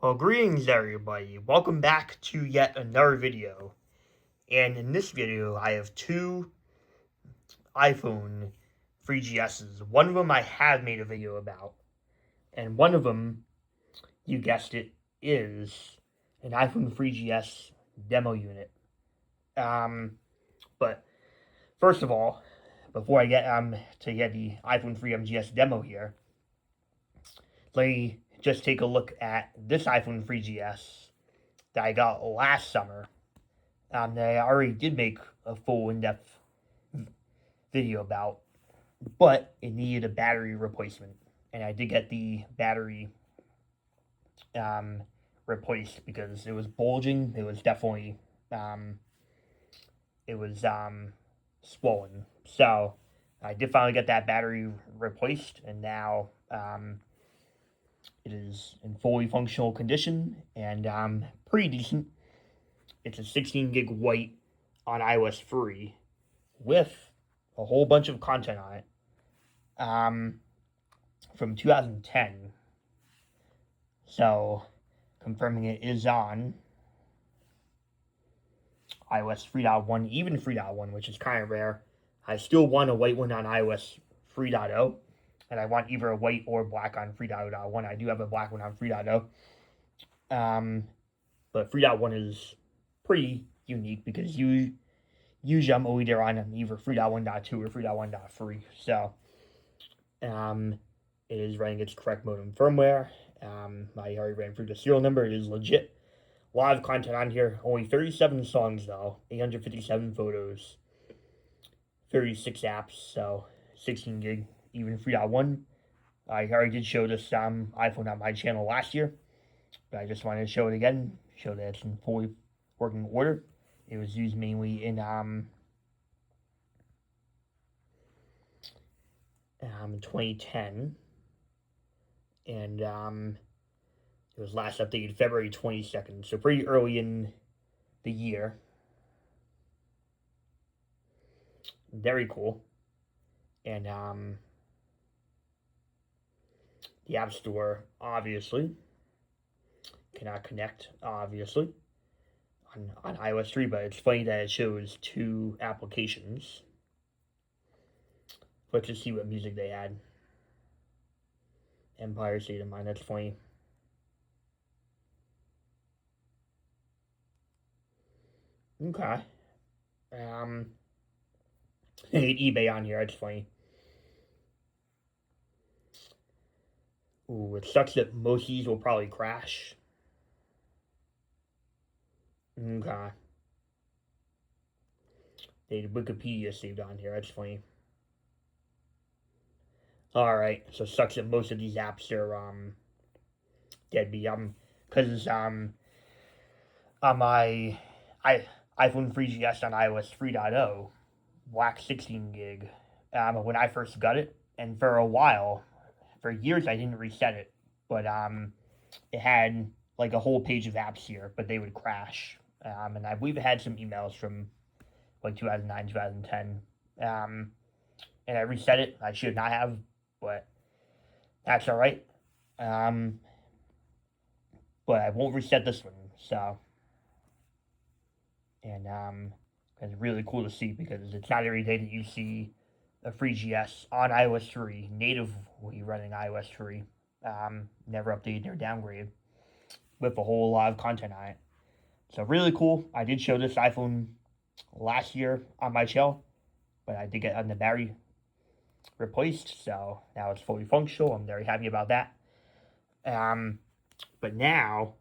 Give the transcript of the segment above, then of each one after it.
Well, greetings everybody. Welcome back to yet another video. And in this video, I have two iPhone 3GSs. One of them I have made a video about, and one of them, you guessed it, is an iPhone 3GS demo unit. But first of all, before I get to get the iPhone 3 MGS demo here, let me just take a look at this iPhone 3GS that I got last summer. That I already did make a full in-depth video about, but it needed a battery replacement, and I did get the battery replaced because it was bulging. It was definitely it was swollen. So I did finally get that battery replaced, and now it is in fully functional condition and pretty decent. It's a 16 gig white on iOS 3 with a whole bunch of content on it from 2010. So, confirming it is on iOS 3.1, even 3.1, which is kind of rare. I still want a white one on iOS 3.0, and I want either a white or black on 3.0.1. I do have a black one on 3.0. But 3.1 is pretty unique because usually I'm either on either 3.1.2 or 3.1.3. So, it is running its correct modem firmware. I already ran through the serial number. It is legit. A lot of content on here. Only 37 songs, though. 857 photos. 36 apps. So, 16 gig, even 3.1. I already did show this iPhone on my channel last year. But I just wanted to show it again. Show that it's in fully working order. It was used mainly in 2010. And it was last updated February 22nd, so pretty early in the year. Very cool. And the App Store, obviously, cannot connect, obviously, on iOS 3, but it's funny that it shows two applications. Let's just see what music they had. Empire State of Mind, that's funny. Okay. eBay on here, that's funny. Ooh, it sucks that most of these will probably crash. Okay. They Wikipedia saved on here, that's funny. Alright, so it sucks that most of these apps are deadbeat. Cause on my iPhone 3GS on iOS 3.0, black 16 gig, when I first got it, and for a while, for years I didn't reset it, but it had like a whole page of apps here, but they would crash. And I believe it had some emails from like 2009, 2010. And I reset it. I should not have, but that's all right. Um, but I won't reset this one. So, and it's really cool to see because it's not every day that you see a free GS on iOS 3, natively running iOS 3, never updated or downgraded, with a whole lot of content on it. So really cool. I did show this iPhone last year on my channel, but I did get the battery replaced, so now it's fully functional. I'm very happy about that. But now,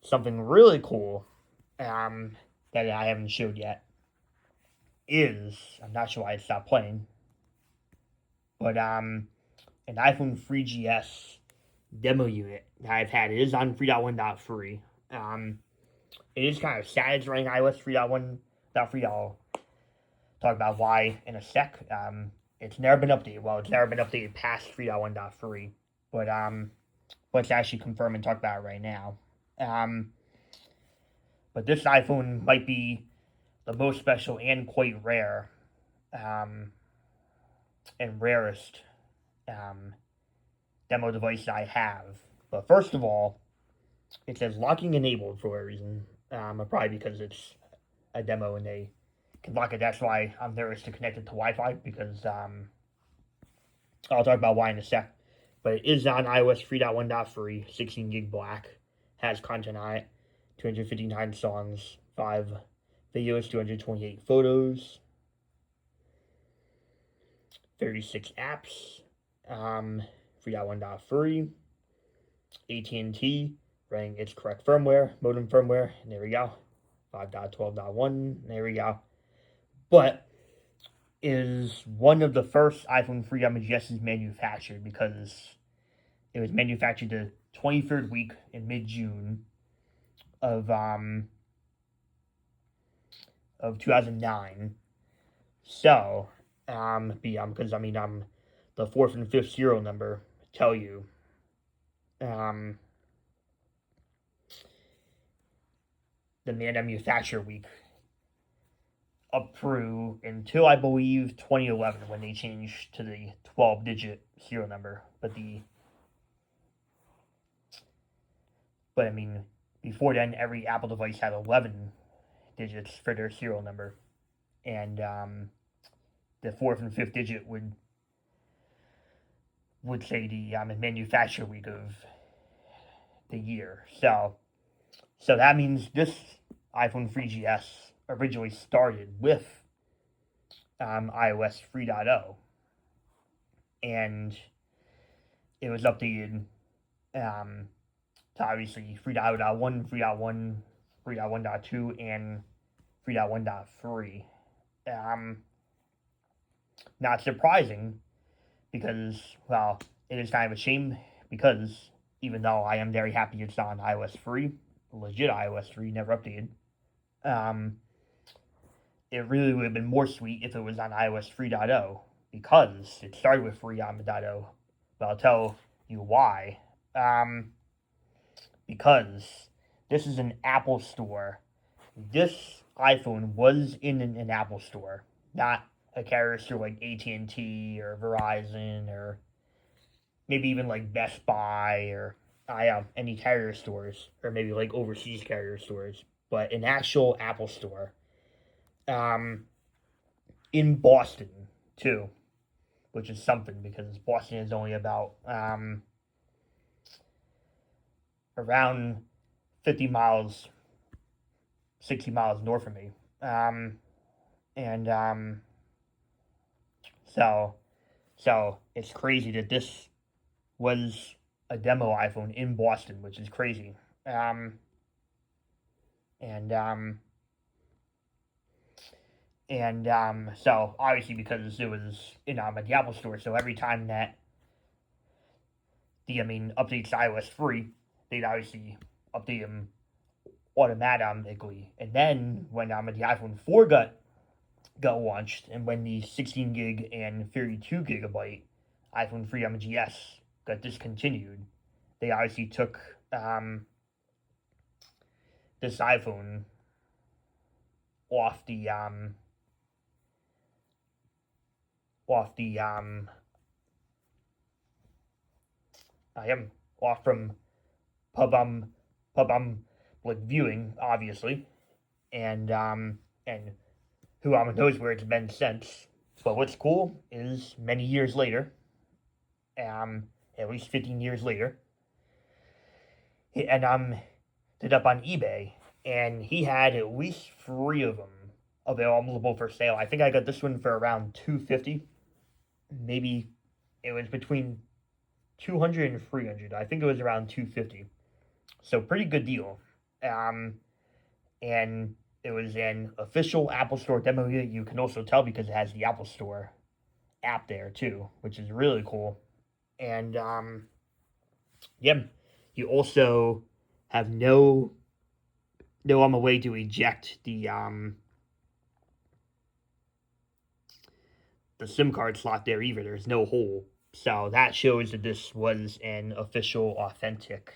something really cool that I haven't showed yet is, I'm not sure why it stopped playing, but an iPhone 3GS demo unit that I've had. It is on 3.1.3. It is kind of sad it's running iOS 3.1.3. I'll talk about why in a sec. It's never been updated. Well, it's never been updated past 3.1.3. But let's actually confirm and talk about it right now. But this iPhone might be the most special and quite rare and rarest demo device I have. But first of all, it says locking enabled for a reason. Probably because it's a demo and they can lock it. That's why I'm nervous to connect it to Wi-Fi because I'll talk about why in a sec. But it is on iOS 3.1.3, 16 gig black, has content on it, 259 songs, 5 videos, 228 photos, 36 apps, 3.1.3, AT&T running its correct firmware, modem firmware, and there we go, 5.12.1, there we go. But is one of the first iPhone 3 MGSs manufactured because it was manufactured the 23rd week in mid-June of 2009. So, because the fourth and fifth serial number tell you the manufacture week up through until I believe 2011 when they changed to the 12-digit serial number. But before then, every Apple device had 11 digits for their serial number, and the fourth and fifth digit would say the manufacture week of the year. So that means this iPhone 3GS originally started with iOS 3.0, and it was updated to obviously 3.0.1, 3.1, 3.1.2, and 3.1.3. Not surprising because, well, it is kind of a shame because even though I am very happy it's on iOS 3, legit iOS 3, never updated, it really would have been more sweet if it was on iOS 3.0 because it started with 3.0. But I'll tell you why. Because this is an Apple store. This iPhone was in an Apple store, not a carrier store like AT&T or Verizon or maybe even like Best Buy or any carrier stores or maybe like overseas carrier stores, but an actual Apple store in Boston too, which is something because Boston is only about around 50 miles, 60 miles north of me. And so it's crazy that this was a demo iPhone in Boston, which is crazy. So obviously because it was in at the Apple Store, so every time that the updates to iOS 3, they'd obviously update them automatically. And then when the iPhone 4 got launched, and when the 16 gig and 32 gigabyte iPhone 3 MGS got discontinued, they obviously took this iPhone off the off from public viewing, obviously, and who knows where it's been since. But what's cool is many years later, at least 15 years later, and ended up on eBay, and he had at least 3 of them available for sale. I think I got this one for around $250. Maybe it was between $200 and $300. I think it was around $250. So pretty good deal. And it was an official Apple Store demo. You can also tell because it has the Apple Store app there too, which is really cool. And yeah, you also have no on the way to eject the SIM card slot there either. There's no hole. So that shows that this was an official, authentic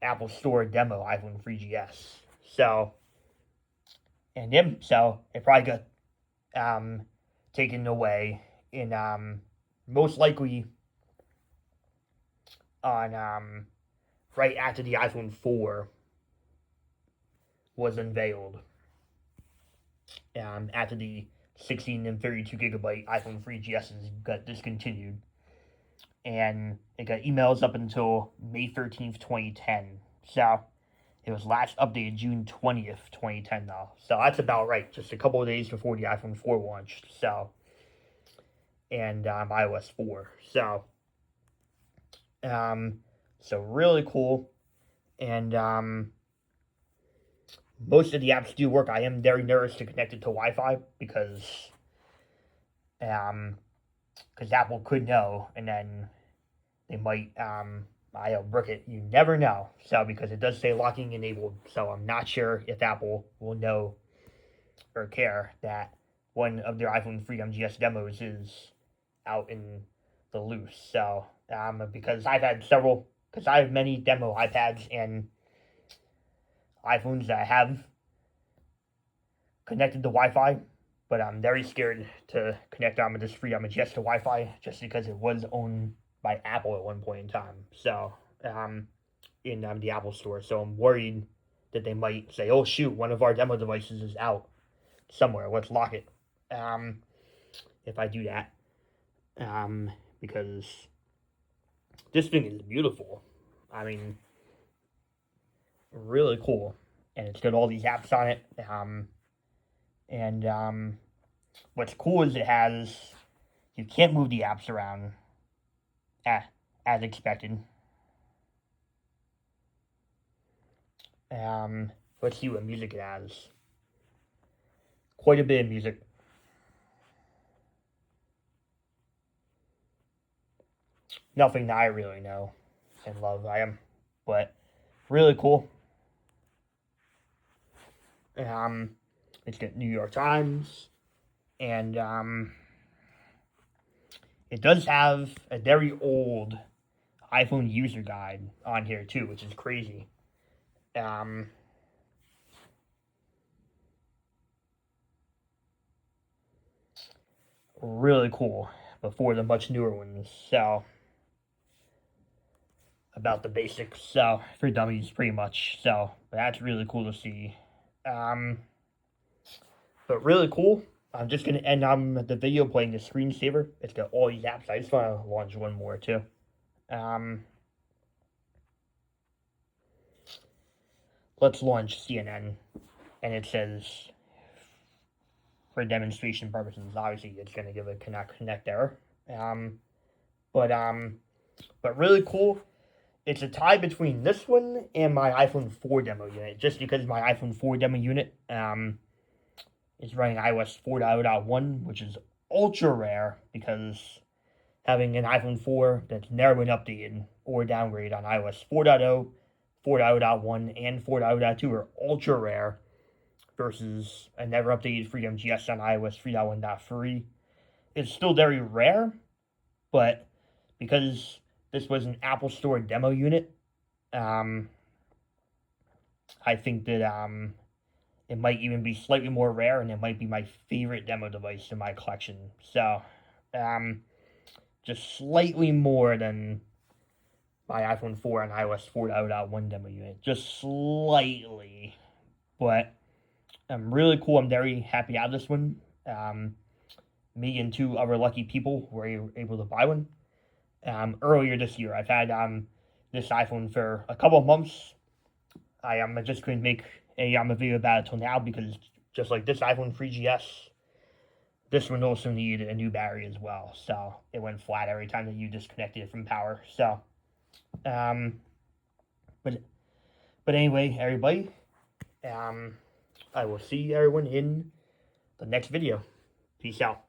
Apple Store demo iPhone 3GS. So it probably got taken away in most likely on right after the iPhone 4 was unveiled. After the 16 and 32 gigabyte iPhone 3GSs got discontinued, and it got emails up until May 13th, 2010. So it was last updated June 20th, 2010, though. So that's about right, just a couple of days before the iPhone 4 launched. So, and iOS 4. So really cool. And most of the apps do work. I am very nervous to connect it to Wi-Fi because Apple could know, and then they might I'll brick it. You never know. So because it does say locking enabled, so I'm not sure if Apple will know or care that one of their iPhone Freedom GS demos is out in the loose. So because I have many demo iPads and iPhones that I have connected to Wi-Fi, but I'm very scared to connect this Freedom GS to Wi-Fi just because it was owned by Apple at one point in time. So in the Apple Store. So I'm worried that they might say, "Oh shoot, one of our demo devices is out somewhere. Let's lock it." If I do that, because this thing is beautiful. I mean, really cool, and it's got all these apps on it. And what's cool is you can't move the apps around as expected. Let's see what music it has. Quite a bit of music. Nothing that I really know and love. But really cool. It's got New York Times, and it does have a very old iPhone user guide on here too, which is crazy. Really cool before the much newer ones. So about the basics. So for dummies, pretty much. So that's really cool to see. But really cool. I'm just gonna end the video playing the screensaver. It's got all these apps. I just want to launch one more too. Let's launch CNN, and it says for demonstration purposes. Obviously, it's gonna give a connect error. But really cool. It's a tie between this one and my iPhone 4 demo unit, just because my iPhone 4 demo unit is running iOS 4.0.1, which is ultra rare because having an iPhone 4 that's never been updated or downgraded on iOS 4.0, 4.0.1, and 4.0.2 are ultra rare versus a never updated Freedom GS on iOS 3.1.3. It's still very rare, but because this was an Apple Store demo unit, I think that it might even be slightly more rare, and it might be my favorite demo device in my collection. So, just slightly more than my iPhone 4 and iOS 4.0.1 demo unit. Just slightly. But I'm really cool. I'm very happy out of this one. Me and two other lucky people were able to buy one. Earlier this year, I've had this iPhone for a couple of months. I just couldn't make a video about it till now because just like this iPhone 3GS, this one also needed a new battery as well. So it went flat every time that you disconnected it from power. So, but anyway, everybody, I will see everyone in the next video. Peace out.